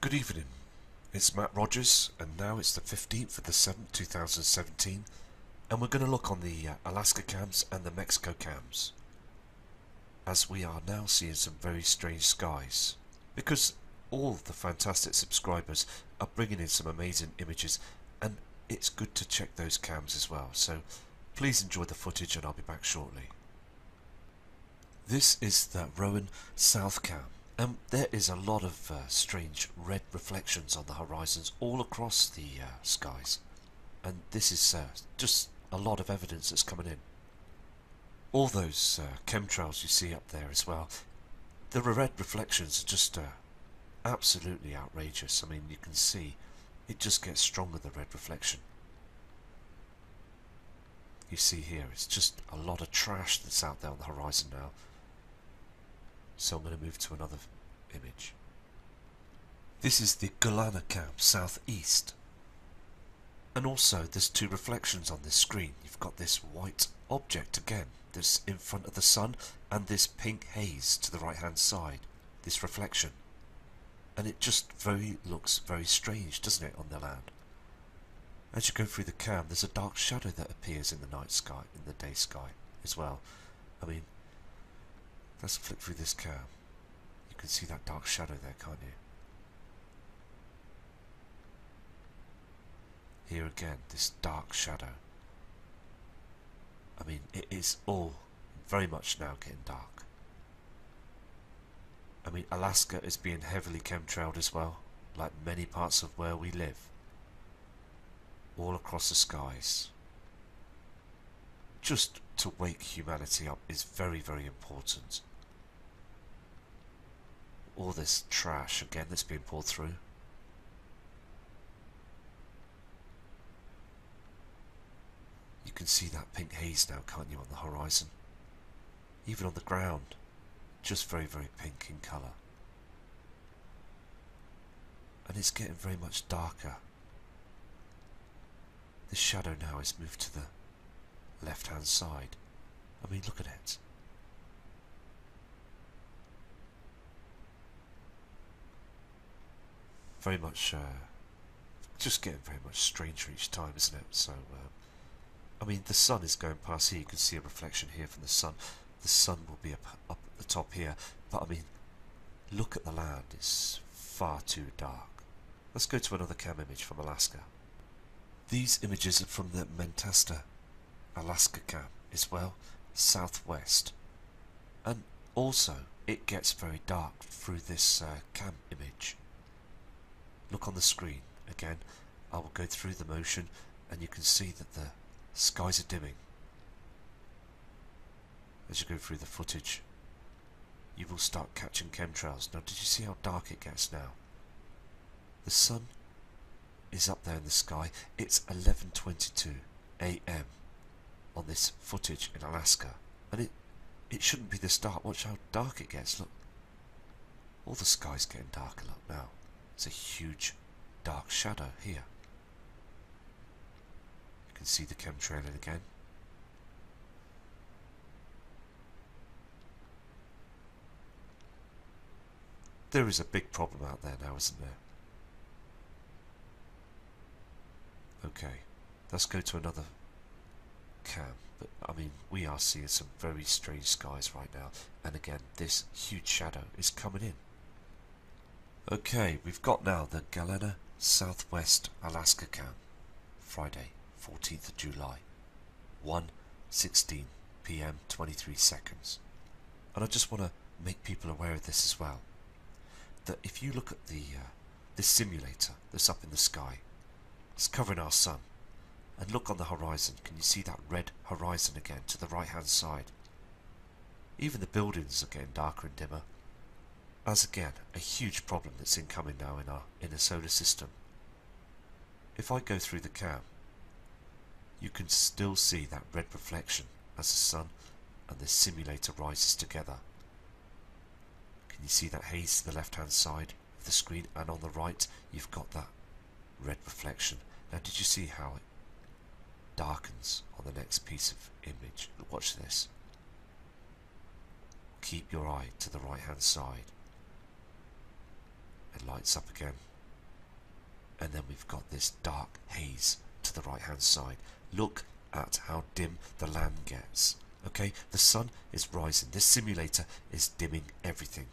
Good evening, it's Matt Rogers, and now it's the 15th of the 7th, 2017, and we're going to look on the Alaska cams and the Mexico cams, as we are now seeing some very strange skies, because all the fantastic subscribers are bringing in some amazing images, and it's good to check those cams as well, so please enjoy the footage and I'll be back shortly. This is the Rowan South cam. There is a lot of strange red reflections on the horizons all across the skies, and this is just a lot of evidence that's coming in. All those chemtrails you see up there as well, the red reflections are just absolutely outrageous. I mean, you can see it just gets stronger, the red reflection. You see here, it's just a lot of trash that's out there on the horizon now. So I'm going to move to another image. This is the Galana cam, southeast. And also there's two reflections on this screen. You've got this white object again, this in front of the sun, and this pink haze to the right hand side, this reflection. And it just looks very strange, doesn't it, on the land? As you go through the cam, there's a dark shadow that appears in the night sky, in the day sky as well. I mean, let's flick through this cam. You can see that dark shadow there, can't you? Here again, this dark shadow. I mean, it is all very much now getting dark. I mean, Alaska is being heavily chemtrailed as well, like many parts of where we live. All across the skies. Just to wake humanity up is very, very important. All this trash again that's being poured through. You can see that pink haze now, can't you, on the horizon? Even on the ground, just very, very pink in colour. And it's getting very much darker. The shadow now is moved to the left hand side. I mean, look at it. Very much, just getting very much stranger each time, isn't it? So, I mean, the sun is going past here. You can see a reflection here from the sun. The sun will be up at the top here. But, I mean, look at the land. It's far too dark. Let's go to another cam image from Alaska. These images are from the Mentasta Alaska cam as well, southwest. And also, it gets very dark through this cam image. Look on the screen. Again, I will go through the motion and you can see that the skies are dimming. As you go through the footage, you will start catching chemtrails. Now, did you see how dark it gets now? The sun is up there in the sky. It's 11:22 AM on this footage in Alaska, and it shouldn't be this dark. Watch how dark it gets. Look, all the sky's getting darker. Look now, it's a huge dark shadow here. You can see the chemtrailing again. There is a big problem out there now, isn't there? Okay, let's go to another cam. But I mean, we are seeing some very strange skies right now, and again, this huge shadow is coming in. Okay, we've got now the Galena Southwest Alaska cam, Friday, 14th of July, 1:16 PM, 23 seconds. And I just want to make people aware of this as well, that if you look at the this simulator that's up in the sky, it's covering our sun, and look on the horizon. Can you see that red horizon again to the right hand side? Even the buildings are getting darker and dimmer, as again a huge problem that's incoming now in our inner solar system. If I go through the cam, you can still see that red reflection as the sun and the simulator rises together. Can you see that haze to the left hand side of the screen, and on the right you've got that red reflection. Now, did you see how it darkens on the next piece of image? Watch this. Keep your eye to the right hand side. It lights up again. and then we've got this dark haze to the right hand side. Look at how dim the land gets. Okay, the sun is rising. This simulator is dimming everything.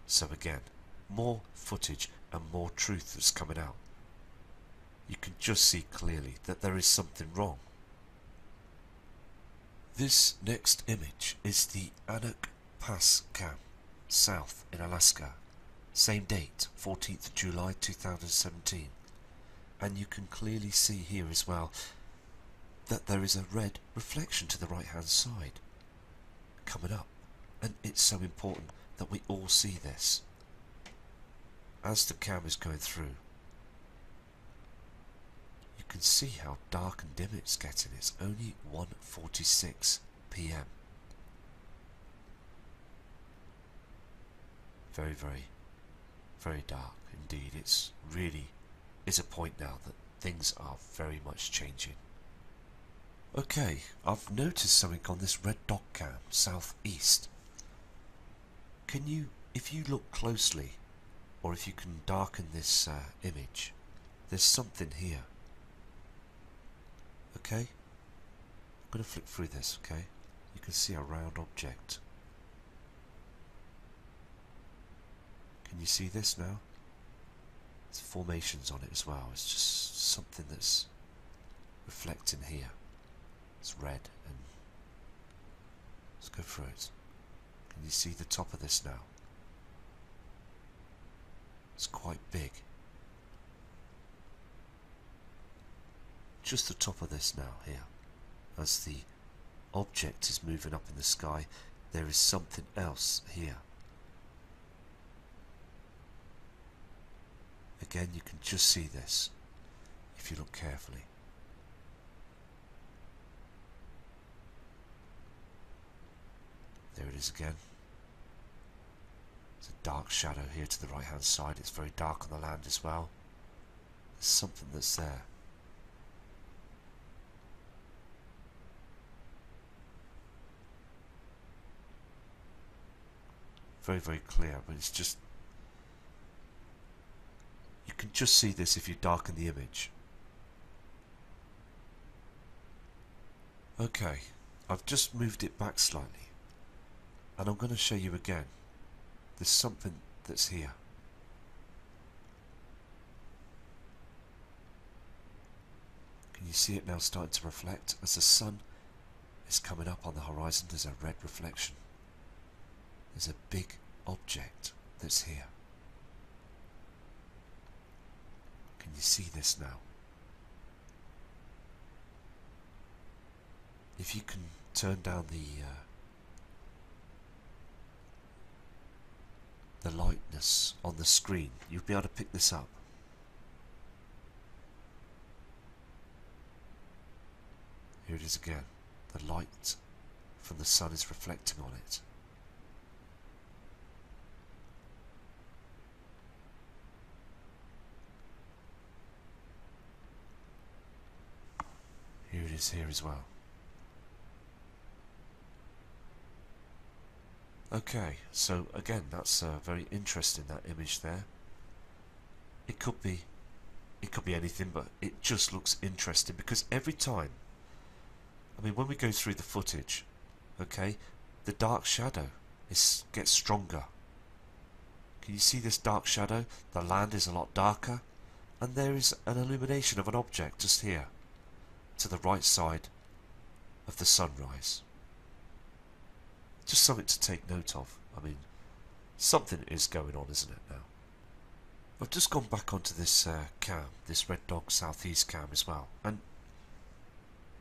So again, more footage and more truth that's coming out. You can just see clearly that there is something wrong. This next image is the Anak Pass Cam, south in Alaska. Same date, 14th of July 2017. And you can clearly see here as well that there is a red reflection to the right hand side coming up. And it's so important that we all see this. As the cam is going through, you can see how dark and dim it's getting. It's only 1:46 PM. Very, very, very dark indeed. It's really is a point now that things are very much changing. Okay, I've noticed something on this red dot cam southeast. Can you, if you look closely, or if you can darken this image, there's something here. Okay, I'm going to flick through this. Okay, you can see a round object. Can you see this now? There's formations on it as well. It's just something that's reflecting here. It's red, and let's go through it. Can you see the top of this now? It's quite big. Just the top of this now here. As the object is moving up in the sky, there is something else here. Again, you can just see this if you look carefully. There it is again. There's a dark shadow here to the right hand side. It's very dark on the land as well. There's something that's there. Very, very clear, but it's just, you can just see this if you darken the image. Okay, I've just moved it back slightly, and I'm going to show you again. There's something that's here. Can you see it now starting to reflect? As the sun is coming up on the horizon, there's a red reflection. There's a big object that's here. Can you see this now? If you can turn down the lightness on the screen, you'll be able to pick this up. Here it is again. The light from the sun is reflecting on it. Here it is here as well. Okay, so again, that's very interesting, that image there. It could be anything, but it just looks interesting because every time, I mean, when we go through the footage, okay, the dark shadow gets stronger. Can you see this dark shadow? The land is a lot darker, and there is an illumination of an object just here, to the right side of the sunrise. Just something to take note of. I mean, something is going on, isn't it now? I've just gone back onto this cam, this Red Dog Southeast cam as well, and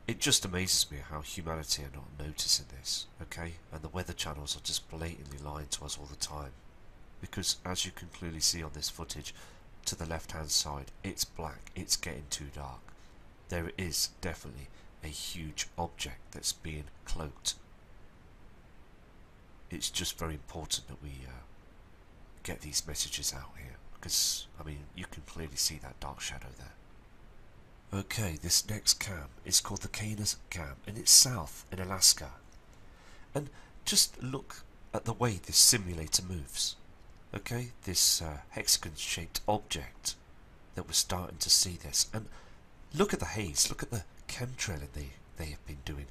it just amazes me how humanity are not noticing this, okay? And the weather channels are just blatantly lying to us all the time. Because as you can clearly see on this footage, to the left hand side, it's black, it's getting too dark. There is definitely a huge object that's being cloaked. It's just very important that we get these messages out here, because, I mean, you can clearly see that dark shadow there. Okay, this next cam is called the Canis cam, and it's south in Alaska. And just look at the way this simulator moves. Okay, this hexagon-shaped object that we're starting to see this. And look at the haze, look at the chemtrailing they have been doing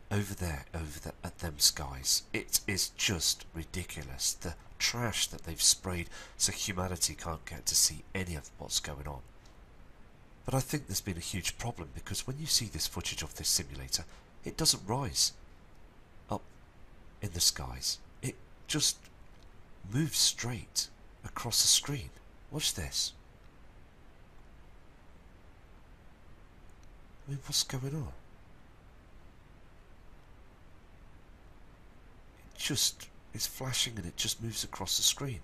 over there, at them skies. It is just ridiculous, the trash that they've sprayed so humanity can't get to see any of what's going on. But I think there's been a huge problem, because when you see this footage of this simulator, it doesn't rise up in the skies. It just moves straight across the screen. Watch this. I mean, what's going on? It just is flashing and it just moves across the screen.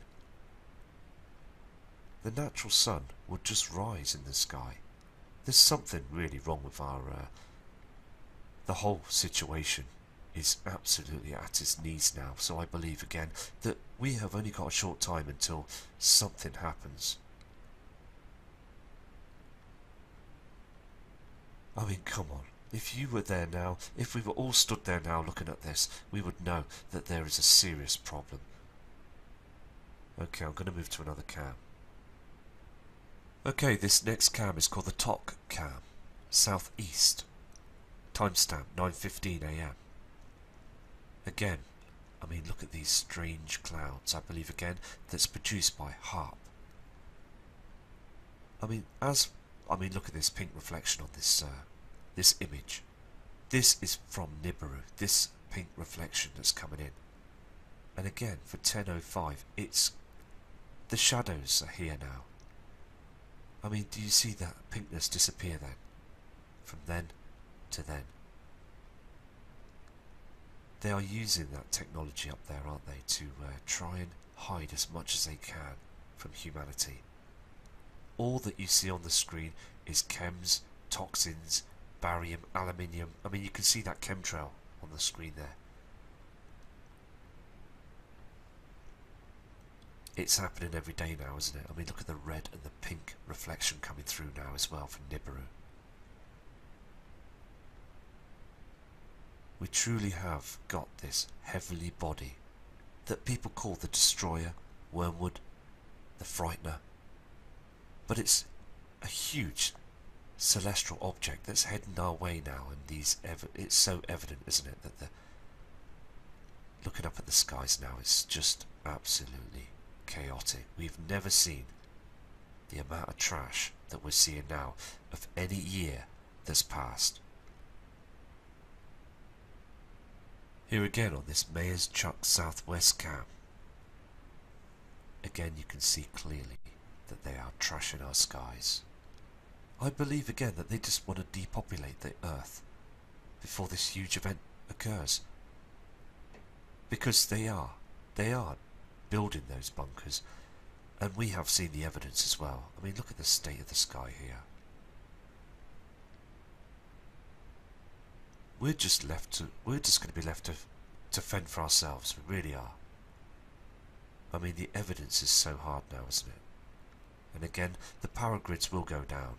The natural sun would just rise in the sky. There's something really wrong with our... the whole situation is absolutely at its knees now, so I believe again that we have only got a short time until something happens. I mean, come on. If you were there now, if we were all stood there now looking at this, we would know that there is a serious problem. Okay, I'm going to move to another cam. Okay, this next cam is called the TOC cam, southeast. Timestamp 9:15 AM. Again, I mean, look at these strange clouds. I believe again that's produced by HARP. I mean, look at this pink reflection on this this image. This is from Nibiru. This pink reflection that's coming in. And again, for 10:05, it's the shadows are here now. I mean, do you see that pinkness disappear then? From then to then. They are using that technology up there, aren't they, to try and hide as much as they can from humanity. All that you see on the screen is chems, toxins, barium, aluminium. I mean, you can see that chemtrail on the screen there. It's happening every day now, isn't it? I mean, look at the red and the pink reflection coming through now as well from Nibiru. We truly have got this heavenly body that people call the Destroyer, Wormwood, the Frightener. But it's a huge celestial object that's heading our way now, and it's so evident, isn't it, that looking up at the skies now is just absolutely chaotic. We've never seen the amount of trash that we're seeing now of any year that's passed. Here again on this Mayor's Chuck Southwest cam. Again you can see clearly that they are trashing our skies. I believe again that they just want to depopulate the Earth before this huge event occurs. Because they are building those bunkers, and we have seen the evidence as well. I mean, look at the state of the sky here. We're just going to be left to fend for ourselves. We really are. I mean, the evidence is so hard now, isn't it? And again, the power grids will go down.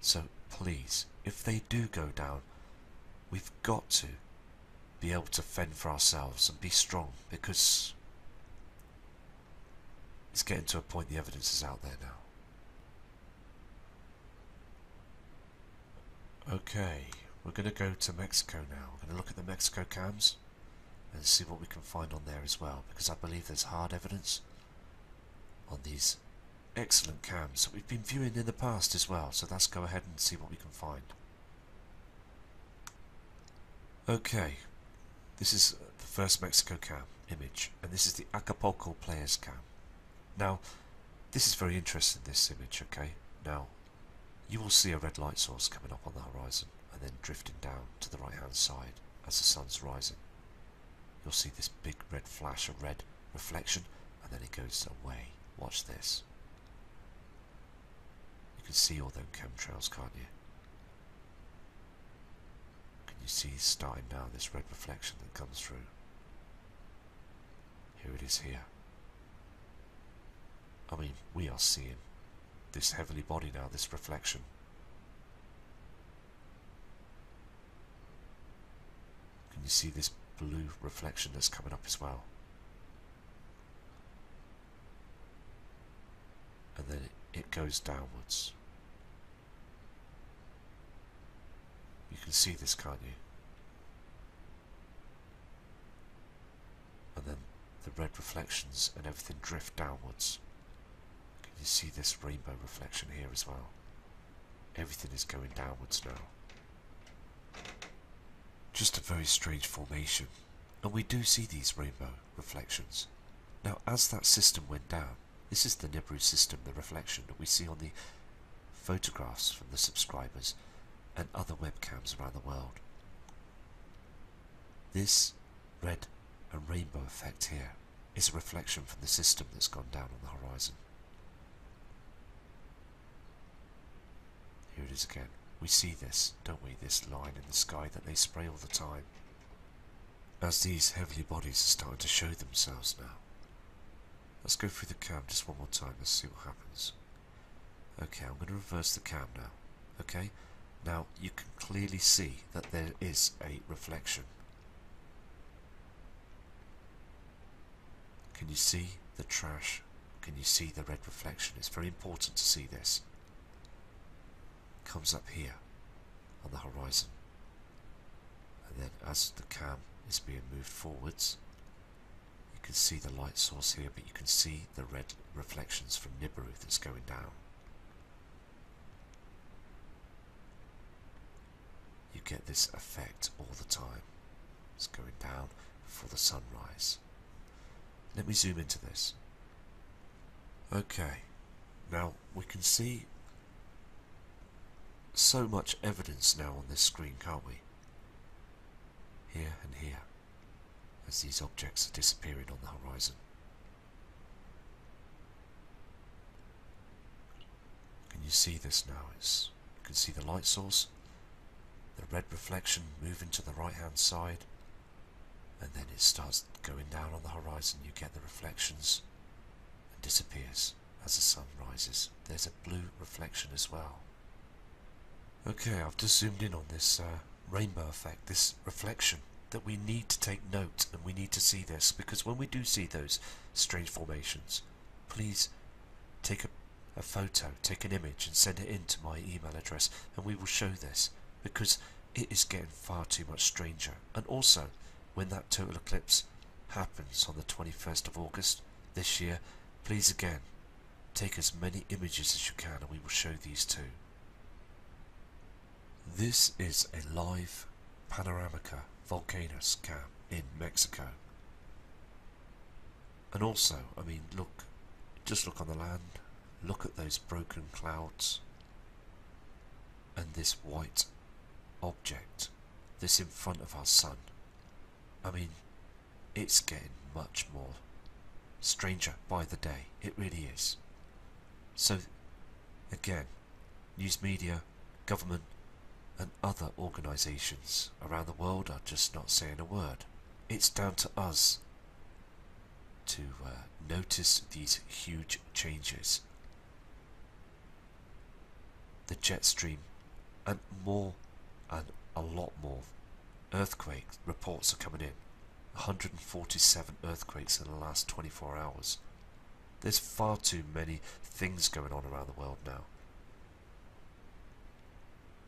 So please, if they do go down, we've got to be able to fend for ourselves and be strong, because it's getting to a point the evidence is out there now. Okay. We're going to go to Mexico now. We're going to look at the Mexico cams and see what we can find on there as well, because I believe there's hard evidence on these excellent cams that we've been viewing in the past as well. So let's go ahead and see what we can find. Okay, this is the first Mexico cam image, and this is the Acapulco Players cam. Now, this is very interesting, this image, okay? Now, you will see a red light source coming up on the horizon, and then drifting down to the right hand side as the sun's rising. You'll see this big red flash, a red reflection, and then it goes away. Watch this. You can see all them chemtrails, can't you? Can you see starting now, this red reflection that comes through? Here it is here. I mean, we are seeing this heavenly body now, this reflection. Can you see this blue reflection that's coming up as well? And then it goes downwards. You can see this, can't you? And then the red reflections and everything drift downwards. Can you see this rainbow reflection here as well? Everything is going downwards now. Just a very strange formation. And we do see these rainbow reflections. Now, as that system went down, this is the Nibiru system, the reflection that we see on the photographs from the subscribers and other webcams around the world. This red and rainbow effect here is a reflection from the system that's gone down on the horizon. Here it is again. We see this, don't we, this line in the sky that they spray all the time. As these heavenly bodies are starting to show themselves now. Let's go through the cam just one more time, let's see what happens. Okay, I'm going to reverse the cam now. Okay, now you can clearly see that there is a reflection. Can you see the trash? Can you see the red reflection? It's very important to see this. It comes up here on the horizon. And then as the cam is being moved forwards, you can see the light source here, but you can see the red reflections from Nibiru that's going down. You get this effect all the time. It's going down before the sunrise. Let me zoom into this. Okay, now we can see so much evidence now on this screen, can't we? Here and here, as these objects are disappearing on the horizon. Can you see this now? You can see the light source, the red reflection moving to the right hand side, and then it starts going down on the horizon. You get the reflections and disappears as the sun rises. There's a blue reflection as well. Okay, I've just zoomed in on this rainbow effect, this reflection, that we need to take note and we need to see this, because when we do see those strange formations, please take a photo, take an image and send it in to my email address, and we will show this, because it is getting far too much stranger. And also, when that total eclipse happens on the 21st of August this year, please again, take as many images as you can and we will show these too. This is a live panoramica volcanoes cam in Mexico. And also, I mean, look, just look on the land, look at those broken clouds and this white object, this in front of our sun. I mean, it's getting much more stranger by the day, it really is. So, again, news media, government and other organisations around the world are just not saying a word. It's down to us to notice these huge changes. The jet stream and more, and a lot more earthquake reports are coming in. 147 earthquakes in the last 24 hours. There's far too many things going on around the world now.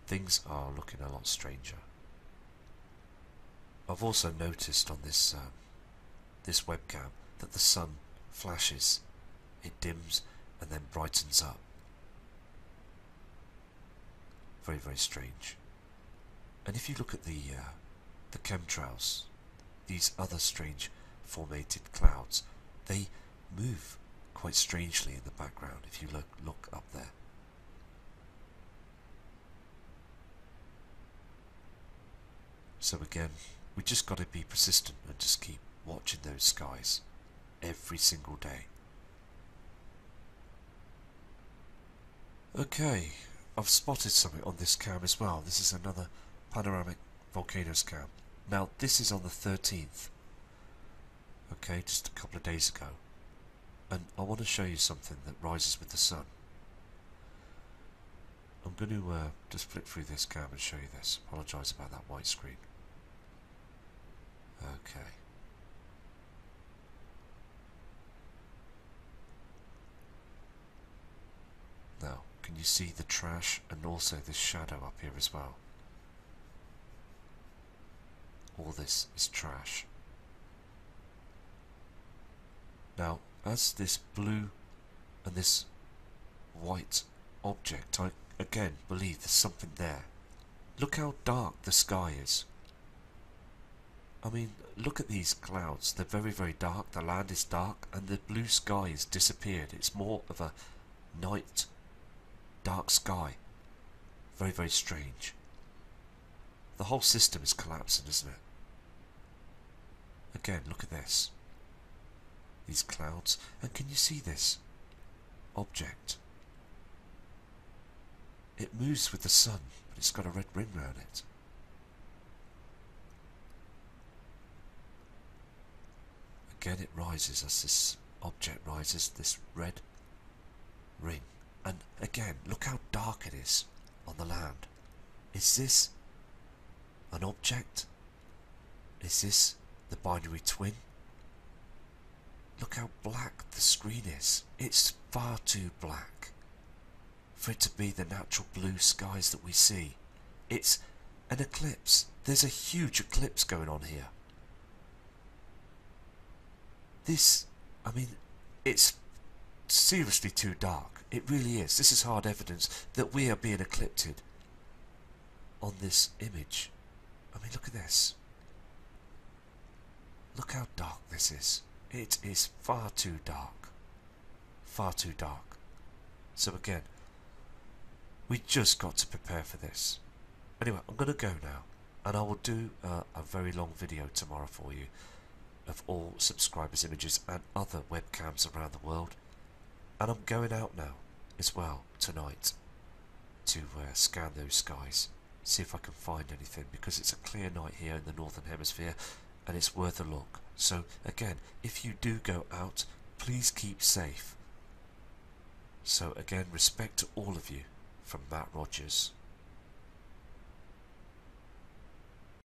Things are looking a lot stranger. I've also noticed on this this webcam that the sun flashes, it dims and then brightens up. Very, very strange. And if you look at the chemtrails, these other strange formated clouds, they move quite strangely in the background if you look up there. So again, we just got to be persistent and just keep watching those skies every single day. Okay, I've spotted something on this cam as well. This is another panoramic volcanoes cam. Now this is on the 13th. Okay, just a couple of days ago. And I want to show you something that rises with the sun. I'm going to just flip through this cam and show you this. Apologise about that white screen. Okay. you see the trash and also this shadow up here as well? All this is trash. Now, as this blue and this white object, I again believe there's something there. Look how dark the sky is. I mean, look at these clouds. They're very, very dark. The land is dark and the blue sky has disappeared. It's more of a night, dark sky. Very, very strange. The whole system is collapsing, isn't it? Again, look at this. These clouds. And can you see this object? It moves with the sun, but it's got a red ring around it. Again, it rises as this object rises, this red ring. And again, look how dark it is on the land. Is this an object? Is this the binary twin? Look how black the screen is. It's far too black for it to be the natural blue skies that we see. It's an eclipse. There's a huge eclipse going on here. This, I mean, it's seriously too dark. It really is. This is hard evidence that we are being eclipsed on this image. I mean, look at this. Look how dark this is. It is far too dark. Far too dark. So again, we just got to prepare for this. Anyway, I'm going to go now, and I will do a very long video tomorrow for you of all subscribers' images and other webcams around the world. And I'm going out now as well tonight to scan those skies, see if I can find anything, because it's a clear night here in the northern hemisphere and it's worth a look. So again, if you do go out, please keep safe. So again, respect to all of you from Matt Rogers.